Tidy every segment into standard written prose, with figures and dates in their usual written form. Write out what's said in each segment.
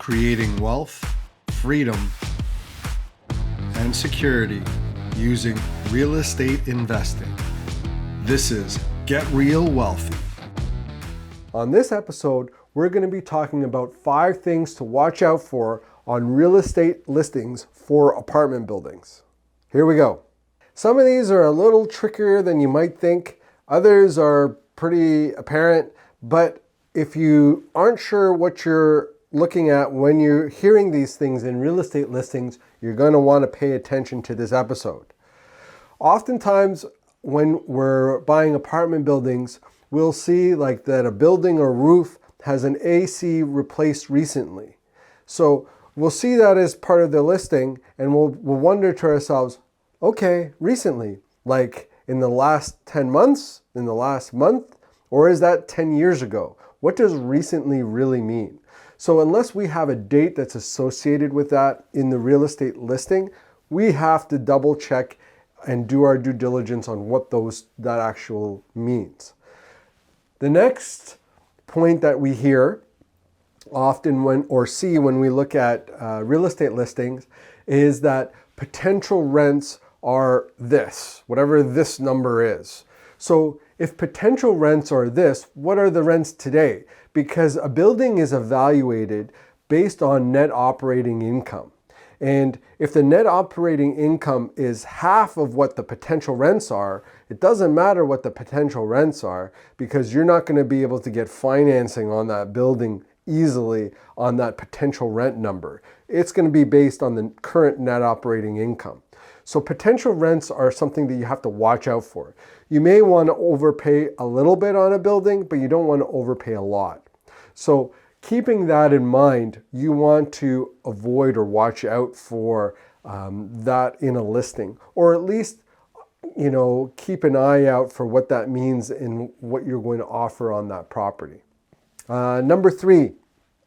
creating wealth, freedom, and security using real estate investing. This is Get Real Wealthy. On this episode, we're going to be talking about 5 things to watch out for on real estate listings for apartment buildings. Here we go. Some of these are a little trickier than you might think. Others are pretty apparent, but if you aren't sure what you're looking at when you're hearing these things in real estate listings, you're going to want to pay attention to this episode. Oftentimes, when we're buying apartment buildings, we'll see like that a building or roof has an AC replaced recently. So we'll see that as part of the listing, and we'll wonder to ourselves, okay, recently, like in the last 10 months, in the last month, or is that 10 years ago? What does recently really mean? So unless we have a date that's associated with that in the real estate listing, we have to double check and do our due diligence on what that actual means. The next point that we hear often when we look at real estate listings is that potential rents are this, whatever this number is. So if potential rents are this, what are the rents today? Because a building is evaluated based on net operating income. And if the net operating income is half of what the potential rents are, it doesn't matter what the potential rents are because you're not going to be able to get financing on that building easily on that potential rent number. It's going to be based on the current net operating income. So potential rents are something that you have to watch out for. You may want to overpay a little bit on a building, but you don't want to overpay a lot. So keeping that in mind, you want to avoid or watch out for that in a listing, or at least, keep an eye out for what that means in what you're going to offer on that property. Number 3,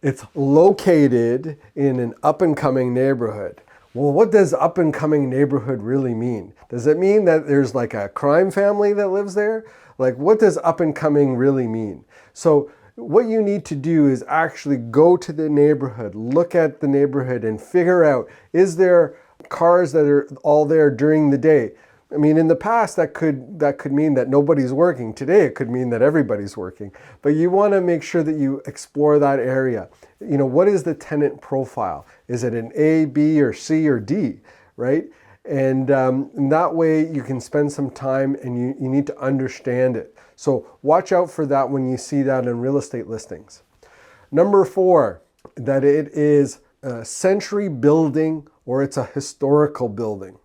it's located in an up-and-coming neighborhood. Well, what does up-and-coming neighborhood really mean? Does it mean that there's like a crime family that lives there? Like, what does up-and-coming really mean? So what you need to do is actually go to the neighborhood, look at the neighborhood and figure out, is there cars that are all there during the day? I mean, in the past, that could mean that nobody's working. Today, it could mean that everybody's working. But you want to make sure that you explore that area. What is the tenant profile? Is it an A, B, or C, or D, right? And that way, you can spend some time and you need to understand it. So watch out for that when you see that in real estate listings. Number 4, that it is a century building or it's a historical building.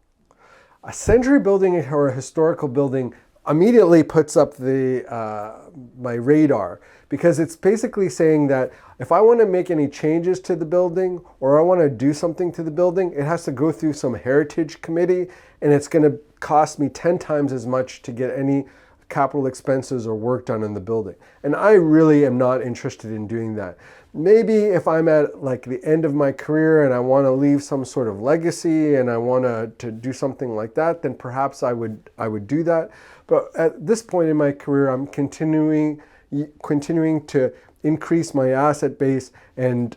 A century building or a historical building immediately puts up my radar because it's basically saying that if I want to make any changes to the building or I want to do something to the building, it has to go through some heritage committee and it's going to cost me 10 times as much to get any capital expenses or work done in the building. And I really am not interested in doing that. Maybe if I'm at like the end of my career and I want to leave some sort of legacy and I want to do something like that, then perhaps I would do that. But at this point in my career, I'm continuing to increase my asset base and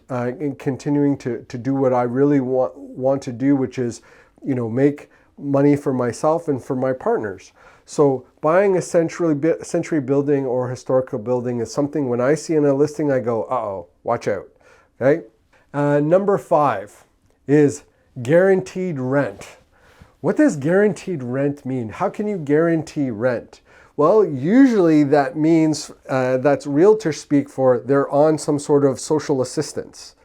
continuing to do what I really want to do, which is, make money for myself and for my partners. So buying a century building or historical building is something when I see in a listing, I go, uh-oh, watch out, okay? Number 5 is guaranteed rent. What does guaranteed rent mean? How can you guarantee rent? Well, usually that means that's realtor speak for they're on some sort of social assistance.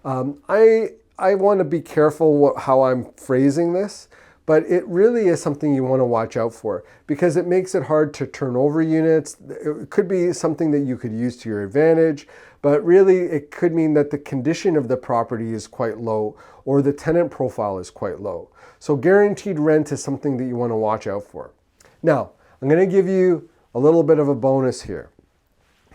I want to be careful how I'm phrasing this, but it really is something you want to watch out for because it makes it hard to turn over units. It could be something that you could use to your advantage, but really it could mean that the condition of the property is quite low or the tenant profile is quite low. So guaranteed rent is something that you want to watch out for. Now, I'm going to give you a little bit of a bonus here.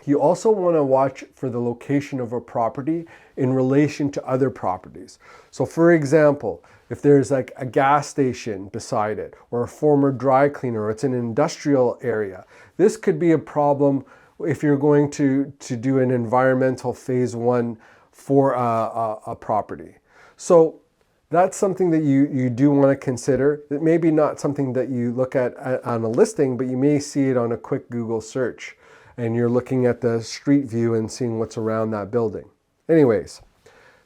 You also want to watch for the location of a property in relation to other properties. So for example, if there's like a gas station beside it or a former dry cleaner or it's an industrial area, this could be a problem if you're going to do an environmental phase 1 for a property. So that's something that you do want to consider. It may be not something that you look at on a listing, but you may see it on a quick Google search and you're looking at the street view and seeing what's around that building. Anyways,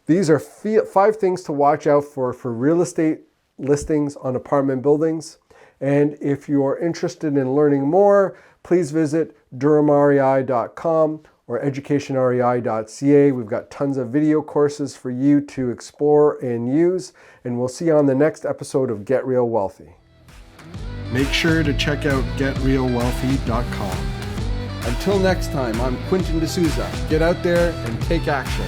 these are 5 things to watch out for real estate listings on apartment buildings. And if you're interested in learning more, please visit durhamrei.com or educationrei.ca. We've got tons of video courses for you to explore and use. And we'll see you on the next episode of Get Real Wealthy. Make sure to check out getrealwealthy.com. Until next time, I'm Quentin D'Souza. Get out there and take action.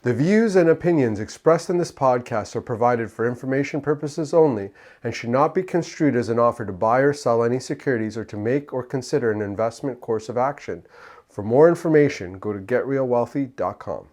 The views and opinions expressed in this podcast are provided for information purposes only and should not be construed as an offer to buy or sell any securities or to make or consider an investment course of action. For more information, go to getrealwealthy.com.